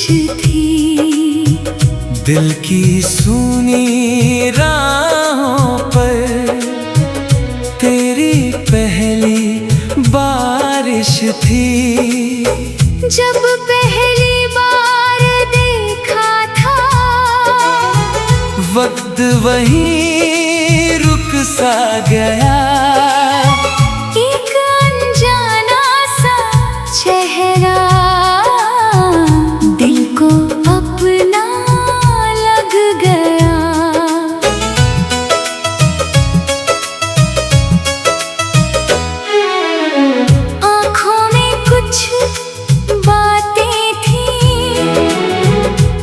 थी। दिल की सूनी राहों पर तेरी पहली बारिश थी। जब पहली बार देखा था वक्त वहीं रुक सा गया। एक अनजाना सा चेहरा दिल को अपना लग गया। आँखों में कुछ बातें थी,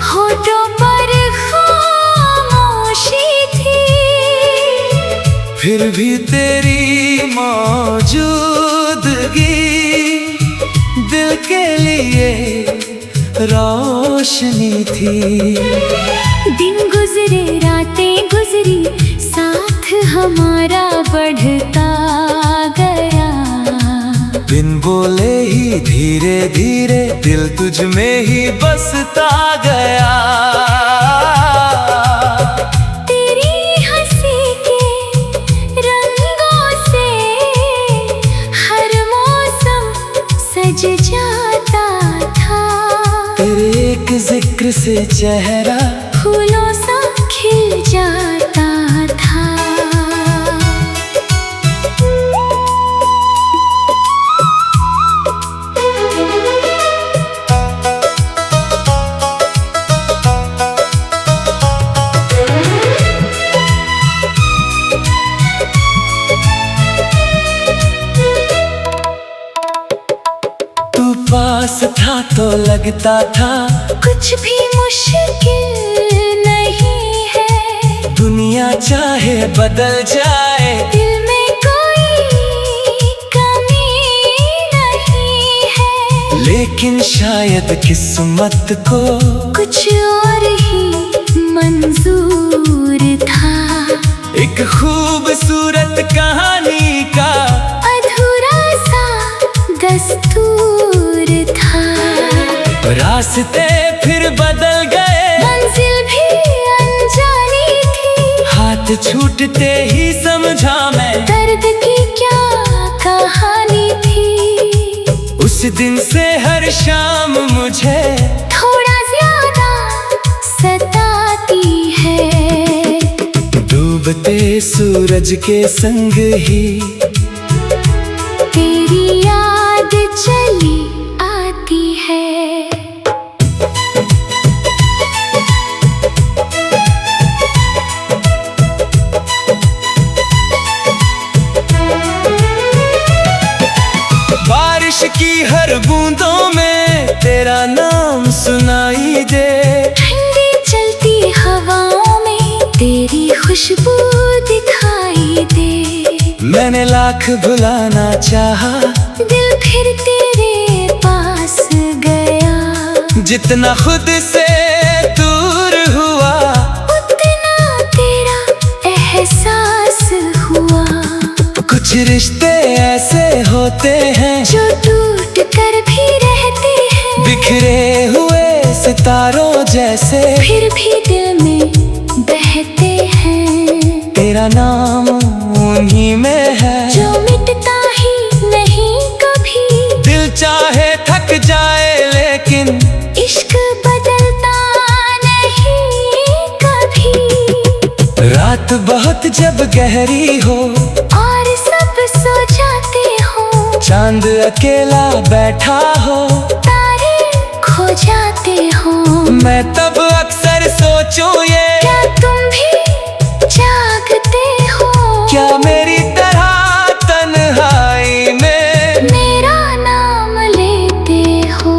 होठों पर खामोशी थी। फिर भी तेरी मौजूदगी दिल के लिए रोशनी थी। दिन गुजरे रातें गुजरी, साथ हमारा बढ़ता गया। बिन बोले ही धीरे धीरे दिल तुझ में ही बसता गया। तेरी हंसी के रंगों से हर मौसम सज जाता था। तेरे एक जिक्र से चेहरा फूलों सा खिल जाता था। तू पास था तो लगता था कुछ भी मुश्किल नहीं है। दुनिया चाहे बदल जाए दिल में कोई कमी नहीं है। लेकिन शायद किस्मत को कुछ और ही मंजूर था। एक खूबसूरत कहानी का अधूरा सा दस्तूर था। रास्ते फिर बदल गए, मंजिल भी अनजानी थी। हाथ छूटते ही समझा मैं दर्द की क्या कहानी थी। उस दिन से हर शाम मुझे थोड़ा ज्यादा सताती है। डूबते सूरज के संग ही तेरी याद चली आती है। बारिश की हर बूंदों में तेरा नाम सुनाई दे। ठंडी चलती हवाओं में तेरी खुशबू दिखाई दे। मैंने लाख भुलाना चाहा, दिल फिर तेरे पास गया। जितना खुद से दूर हुआ उतना तेरा एहसास हुआ। कुछ रिश्ते ऐसे होते हैं जो टूट कर भी रहते हैं। बिखरे हुए सितारों जैसे फिर भी दिल में बहते हैं। तेरा नाम उन्हीं में है जो मिटता ही नहीं कभी। दिल चाहे थक जाए लेकिन इश्क बदलता नहीं कभी। रात बहुत जब गहरी हो और सब सो जाते हो। चांद अकेला बैठा हो, तारे खो जाते हो। मैं तब अक्सर सोचूं ये क्या तुम भी जागते हो। क्या मेरी तरह तन्हाई में मेरा नाम लेते हो।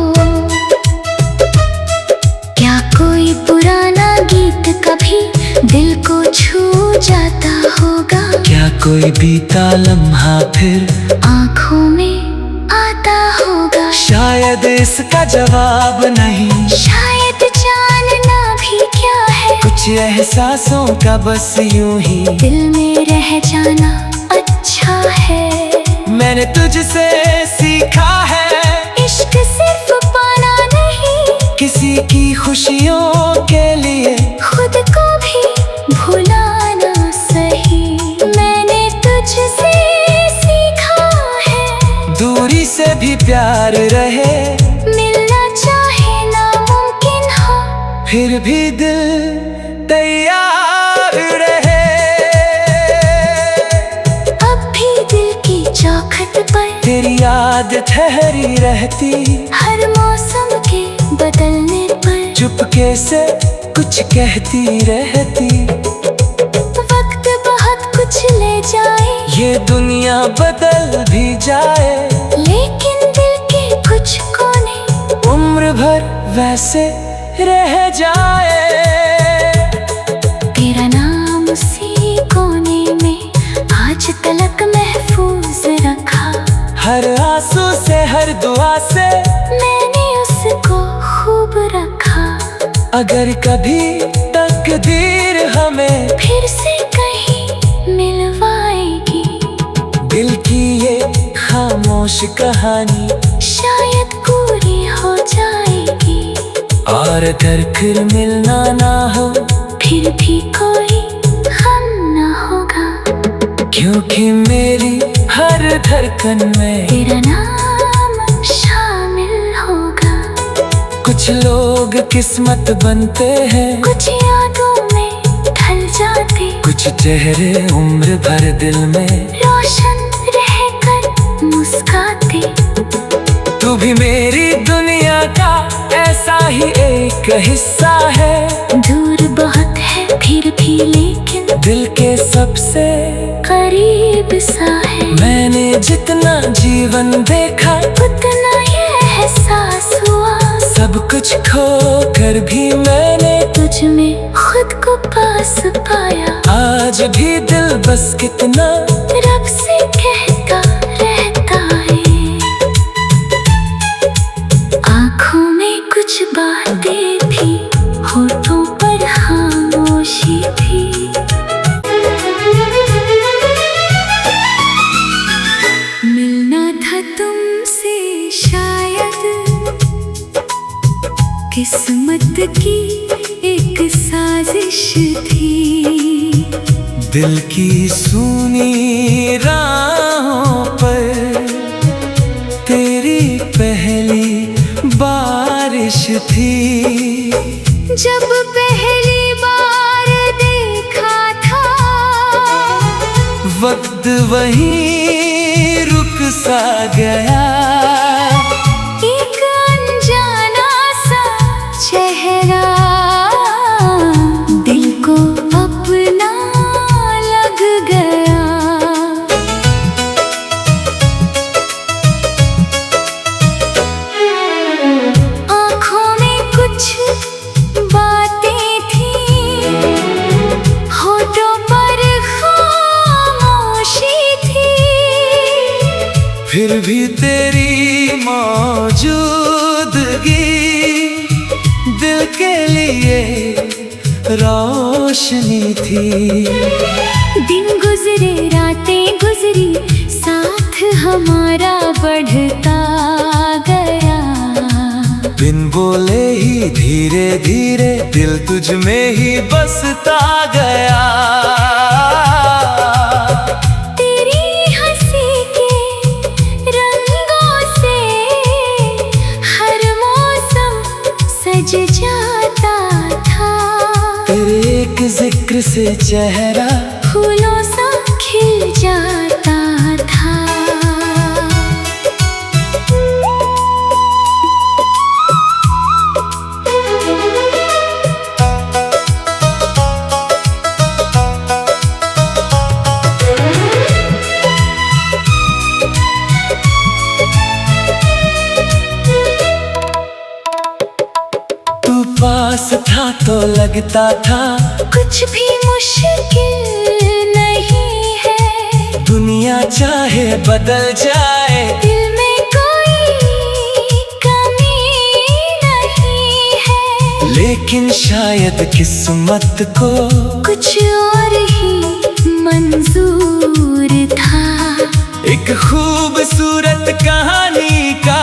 क्या कोई पुराना गीत कभी दिल को छू जाता होगा। क्या कोई बीता लम्हा फिर आँखों में आता होगा। शायद इसका जवाब नहीं, शायद जानना भी क्या है। कुछ एहसासों का बस यूं ही दिल में रह जाना अच्छा है। मैंने तुझसे सीखा है इश्क सिर्फ पाना नहीं, किसी की खुशियों के लिए खुद को भी भुलाना सही। मैंने तुझसे सीखा है दूरी से भी प्यार रहे, मिलना चाहे नामुमकिन हो, फिर भी दिल तैयार रहे। अब भी दिल की चौखट पर तेरी याद ठहरी रहती, हर मौसम के बदलने पर चुपके से कुछ कहती रहती। वक्त बहुत कुछ ले जाए, ये दुनिया बदल भी जाए, लेकिन दिल के कुछ कोने उम्र भर वैसे रह जाए। तेरा नाम उसी कोने में आज तलक महफूज रखा। हर आंसू से हर दुआ से मैंने उसको खूब रखा। अगर कभी तकदीर हमें फिर से कहीं मिलवाएगी, दिल की ये खामोश कहानी शायद पूरी हो जाएगी। और अगर फिर मिलना ना हो, फिर भी कोई गम न होगा, क्योंकि मेरी हर धड़कन में तेरा नाम शामिल होगा। कुछ लोग किस्मत बनते हैं, कुछ यादों में ढल जाते, कुछ चेहरे उम्र भर दिल में रोशन रहकर मुस्काते। तू भी मेरी दुनिया का ऐसा ही एक हिस्सा है। दूर बहुत है फिर भी लेकिन दिल के सबसे करीब सा है। मैंने जितना जीवन देखा, उतना ये एहसास हुआ, सब कुछ खो कर भी मैंने तुझ में खुद को पास पाया। आज भी दिल बस कितना रब से कहता रहता है, आँखों में कुछ बातें थी, होठों पर खामोशी थी। मिलना था तुमसे शायद किस्मत की एक साजिश थी। दिल की सूनी राहों पर तेरी पहली बारिश थी। जब पहली बार देखा था, वक्त वहीं रुक सा गया। एक अनजाना सा चेहरा दिल को अपना लग गया। आँखों में कुछ बातें थी, होठों पर खामोशी थी। फिर भी तेरी मौजूदगी दिल के लिए रोशनी थी। दिन गुजरे रातें गुजरी, साथ हमारा बढ़ता गया। बिन बोले ही धीरे धीरे दिल तुझ में ही बसता गया। तेरी हंसी के रंगों से हर मौसम सज जाता था। तेरे एक जिक्र से चेहरा फूलों सा खिल जाता था। तू पास था तो लगता था कुछ भी मुश्किल नहीं है। दुनिया चाहे बदल जाए, दिल में कोई कमी नहीं है। लेकिन शायद किस्मत को कुछ और ही मंजूर था। एक खूबसूरत कहानी का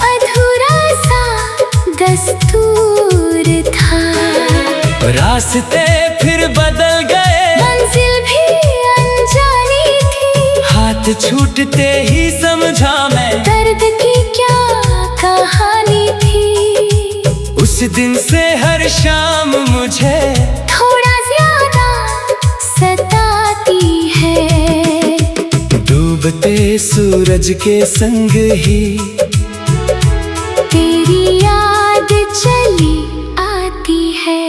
अधूरा सा दस्तूर रास्ते फिर बदल गए, मंजिल भी अनजानी थी। हाथ छूटते ही समझा मैं दर्द की क्या कहानी थी। उस दिन से हर शाम मुझे थोड़ा ज्यादा सताती है। डूबते सूरज के संग ही तेरी याद चली आती है।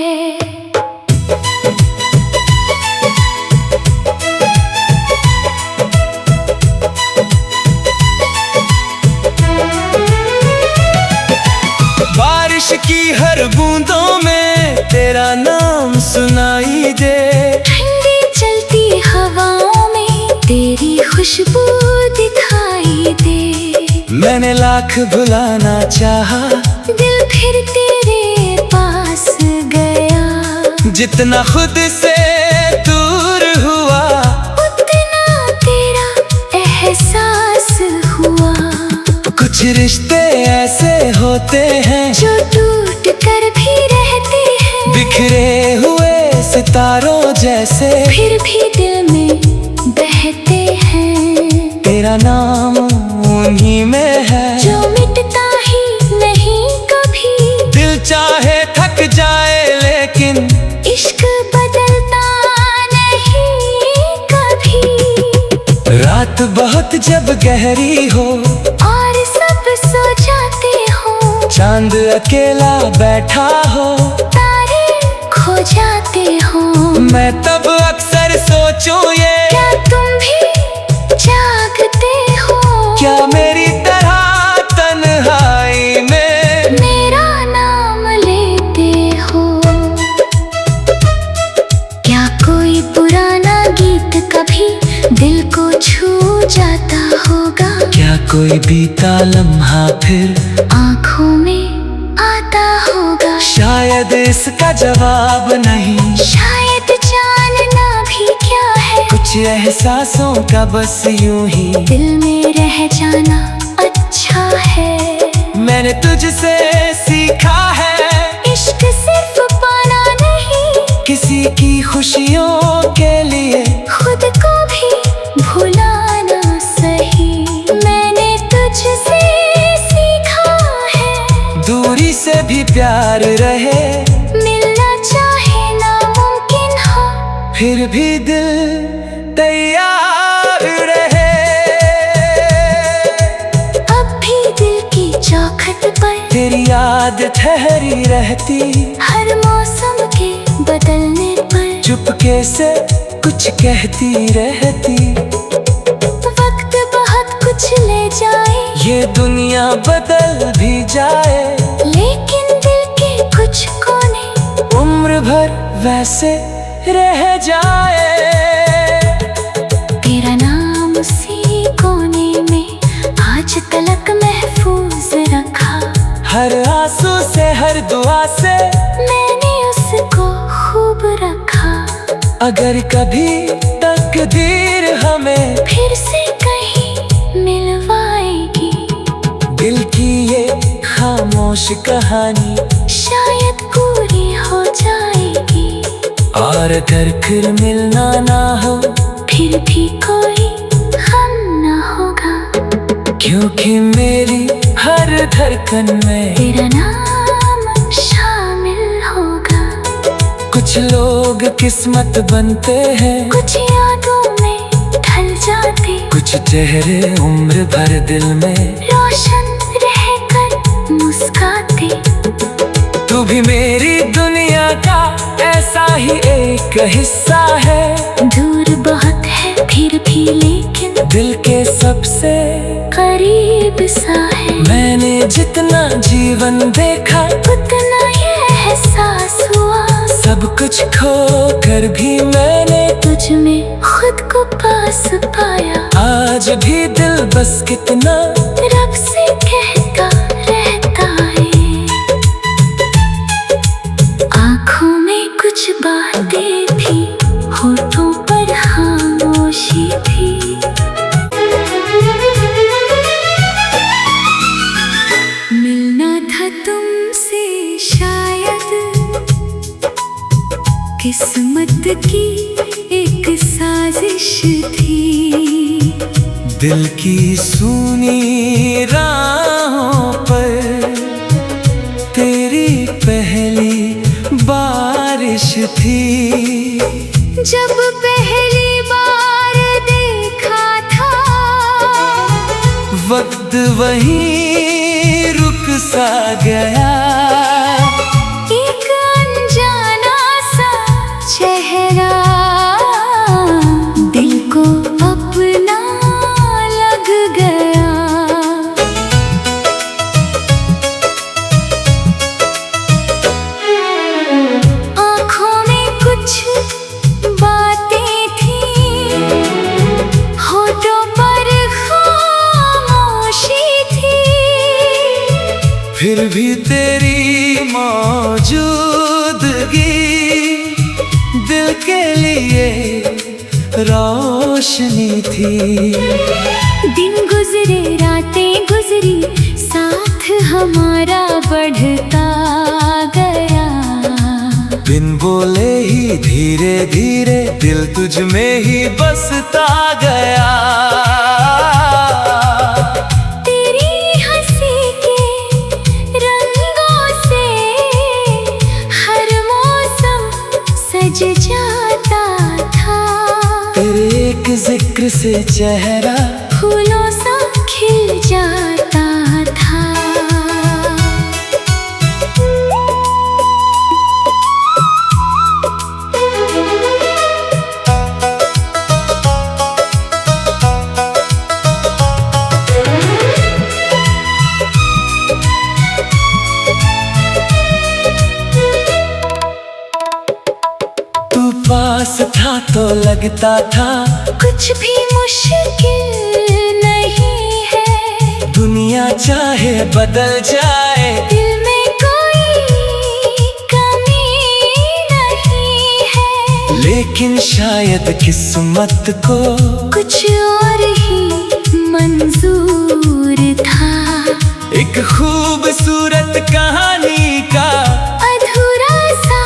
बारिश की हर बूंदों में तेरा नाम सुनाई दे, ठंडी चलती हवाओं में तेरी खुशबू दिखाई दे। मैंने लाख भुलाना चाहा, दिल फिर तेरे पास गया। जितना खुद से दूर हुआ, उतना तेरा एहसास हुआ। कुछ रिश्ते ऐसे होते हैं जो टूट कर भी रहते हैं, बिखरे हुए सितारों जैसे, फिर भी दिल में बहते हैं। तेरा नाम उन्हीं में है जो मिटता ही नहीं कभी। दिल चाहे थक जाए लेकिन इश्क बदलता नहीं कभी। रात बहुत जब गहरी हो और सब सो जाते हो, चांद अकेला बैठा हो, तारे खो जाते हो। मैं तब अक्सर सोचूं ये क्या तुम भी जागते हो? क्या मेरी तरह तन्हाई में मेरा नाम लेते हो? क्या कोई पुराना गीत कभी दिल को छू जाता होगा? क्या कोई बीता लम्हा फिर आँखों में आता होगा? शायद इसका जवाब नहीं, शायद जानना भी क्या है। कुछ एहसासों का बस यूं ही दिल में रह जाना अच्छा है। मैंने तुझसे सीखा है, इश्क सिर्फ पाना नहीं, किसी की खुशियों के लिए खुद को भी भुलाना सही। मैंने तुझसे सीखा है, दूरी से भी प्यार रहे, मिलना चाहे नामुमकिन हो, फिर भी दिल तैयार रहे। अब भी दिल की चौखट पर तेरी याद ठहरी रहती, हर मौसम के बदलने पर चुपके से कुछ कहती रहती। वक्त बहुत कुछ ले जाए, ये दुनिया बदल भी जाए, लेकिन दिल के कुछ कोने उम्र भर वैसे रह जाए। तेरा नाम उसी कोने में आज तलक महफूज रखा। हर आंसू से हर दुआ से मैंने उसको खूब रखा। अगर कभी तकदीर हमें फिर से कहीं मिलवाएगी, दिल की ये खामोश कहानी शायद पूरी हो जाएगी। और अगर फिर मिलना ना हो, फिर भी कोई गम न होगा, क्योंकि मेरी हर धड़कन में तेरा नाम शामिल होगा। कुछ लोग किस्मत बनते हैं, कुछ यादों में ढल जाते, कुछ चेहरे उम्र भर दिल में रोशन रहकर मुस्काते। तू भी मेरी दुनिया का ऐसा ही एक हिस्सा है, दूर बहुत है फिर भी लेकिन दिल के सबसे करीब सा है। मैंने जितना जीवन देखा, उतना ये एहसास हुआ, सब कुछ खो कर भी मैंने तुझ में खुद को पास पाया। आज भी दिल बस कितना रब से कहता रहता है, आँखों में कुछ बातें थी, होठों पर खामोशी थी। मिलना था तुमसे शायद किस्मत की एक साजिश थी, दिल की सूनी राहों पर तेरी पहली बारिश थी। जब पहली बार देखा था, वक्त वहीं रुक सा गया। एक अनजाना सा चेहरा दिल को अपना लग गया। आँखों में कुछ बातें थी, होठों पर खामोशी थी, फिर भी तेरी मौजूदगी दिल के लिए रोशनी थी। दिन गुजरे रातें गुजरी, साथ हमारा बढ़ता गया। बिन बोले ही धीरे धीरे दिल तुझ में ही बसता गया। तेरी हंसी के रंगों से हर मौसम सज जाता था। तेरे एक जिक्र से चेहरा फूलों सा खिल जाता था। तू पास था तो लगता था कुछ भी मुश्किल नहीं है। दुनिया चाहे बदल जाए, दिल में कोई कमी नहीं है। लेकिन शायद किस्मत को कुछ और ही मंजूर था। एक खूबसूरत कहानी का अधूरा सा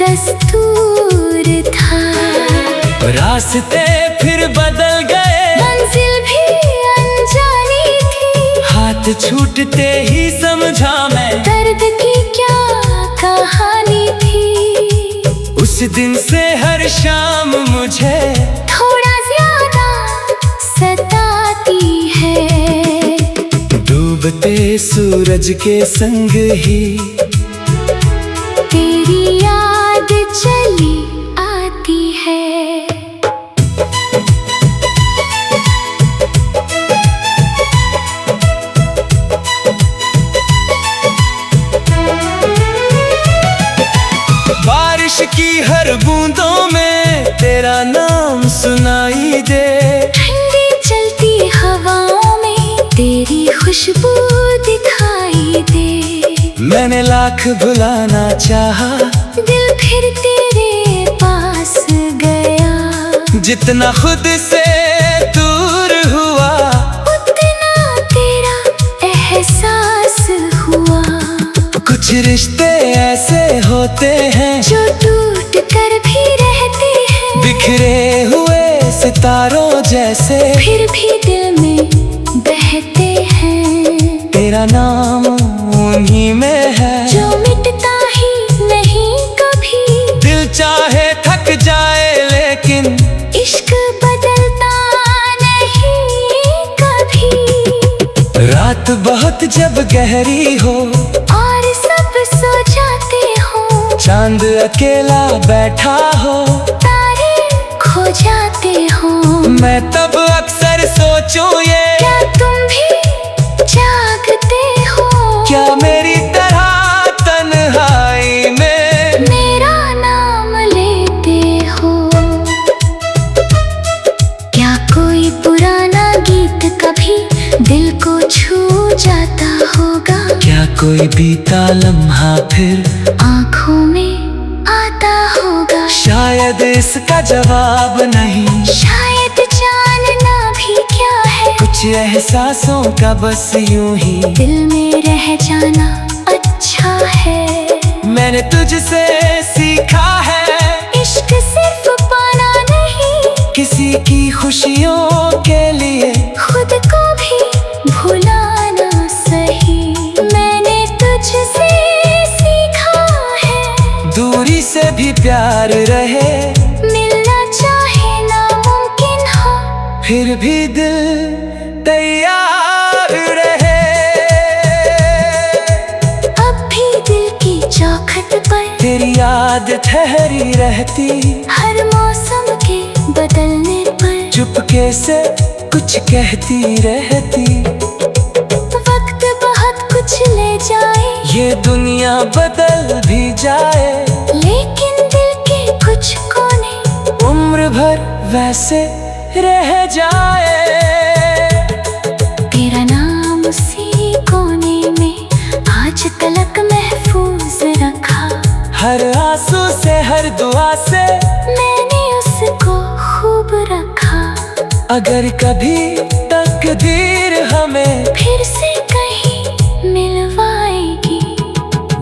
दस्तूर था। रास्ते फिर बदल गए, मंजिल भी अनजानी थी। हाथ छूटते ही समझा मैं दर्द की क्या कहानी थी। उस दिन से हर शाम मुझे थोड़ा ज्यादा सताती है। डूबते सूरज के संग ही तेरी याद चली आती है। बारिश की हर बूंदों में तेरा नाम सुनाई दे। ठंडी चलती हवाओं में तेरी खुशबू दिखाई दे। मैंने लाख भुलाना चाहा, दिल फिर तेरे पास गया। जितना खुद से दूर हुआ, उतना तेरा एहसास हुआ। कुछ रिश्ते ऐसे होते हैं जो टूट कर भी रहते हैं, बिखरे हुए सितारों जैसे फिर भी दिल में बहते हैं। तेरा नाम उन्हीं में है जो मिटता ही नहीं कभी। दिल चाहे थक जाए लेकिन इश्क बदलता नहीं कभी। रात बहुत जब गहरी हो और सब सो जाते हो, चांद अकेला बैठा हो, तारे खो जाते हो। मैं तब अक्सर सोचूं ये क्या तुम भी जागते हो? क्या मेरी तरह तन्हाई में मेरा नाम लेते हो? क्या कोई पुराना गीत कभी दिल को छू जाता होगा? क्या कोई बीता लम्हा फिर आँखों में आता होगा? शायद इसका जवाब नहीं, शायद जानना भी क्या है। कुछ एहसासों का बस यूं ही दिल में रह जाना अच्छा है। मैंने तुझसे सीखा है प्यार रहे, मिलना चाहे नामुमकिन हो, फिर भी दिल तैयार रहे। अब भी दिल की चौखट पर तेरी याद ठहरी रहती, हर मौसम के बदलने पर चुपके से कुछ कहती रहती। वक्त बहुत कुछ ले जाए, ये दुनिया बदल भी जाए, लेकिन दिल के कुछ कोने उम्र भर वैसे रह जाए। तेरा नाम उसी कोने में आज तलक महफूज रखा, हर आंसू से हर दुआ से मैंने उसको खूब रखा। अगर कभी तकदीर हमें फिर से कहीं मिलवाएगी,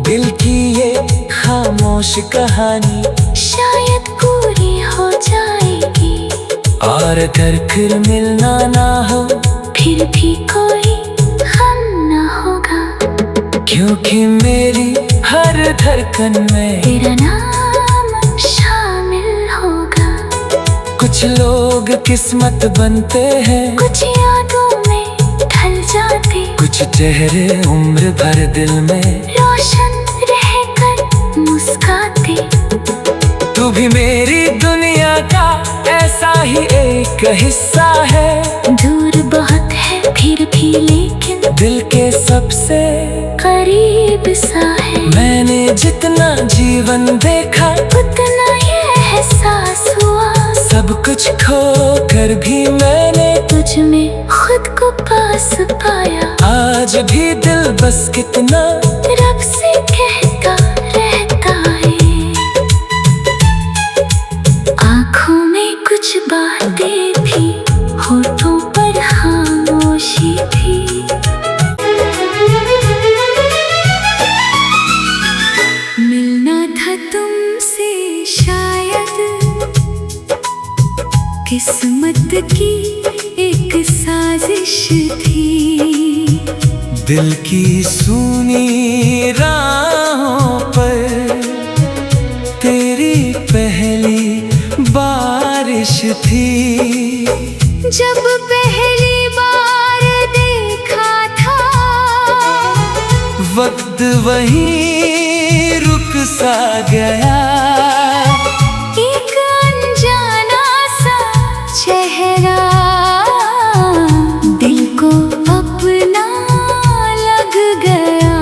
दिल की ये खामोश कहानी शायद पूरी हो जाएगी। और अगर फिर मिलना ना हो, फिर भी कोई गम न होगा, क्योंकि मेरी हर धड़कन में तेरा नाम शामिल होगा। कुछ लोग किस्मत बनते हैं, कुछ यादों में ढल जाते, कुछ चेहरे उम्र भर दिल में रोशन रहकर मुस्काते। तू भी मेरी दुनिया का ऐसा ही एक हिस्सा है, दूर बहुत है फिर भी लेकिन दिल के सबसे करीब सा है। मैंने जितना जीवन देखा, उतना ये एहसास हुआ, सब कुछ खो कर भी मैंने तुझ में खुद को पास पाया। आज भी दिल बस कितना रब से कहता रहता है, आँखों में कुछ बातें थी, होठों पर खामोशी थी। मिलना था तुमसे शायद किस्मत की एक साजिश थी। दिल की सूनी राहों पर तेरी पहली बारिश थी। जब पहली बार देखा था, वक्त वहीं रुक सा गया, एक अनजाना सा चेहरा दिल को अपना लग गया।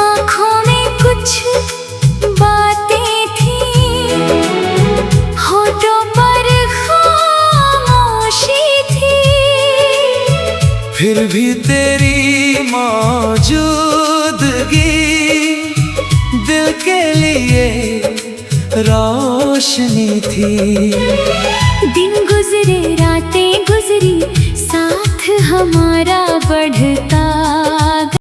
आँखों में कुछ बातें थी, होठों पर खामोशी थी। फिर भी तेरी मौजूदगी दिल के लिए रोशनी थी। दिन गुजरे रातें गुजरी, साथ हमारा बढ़ता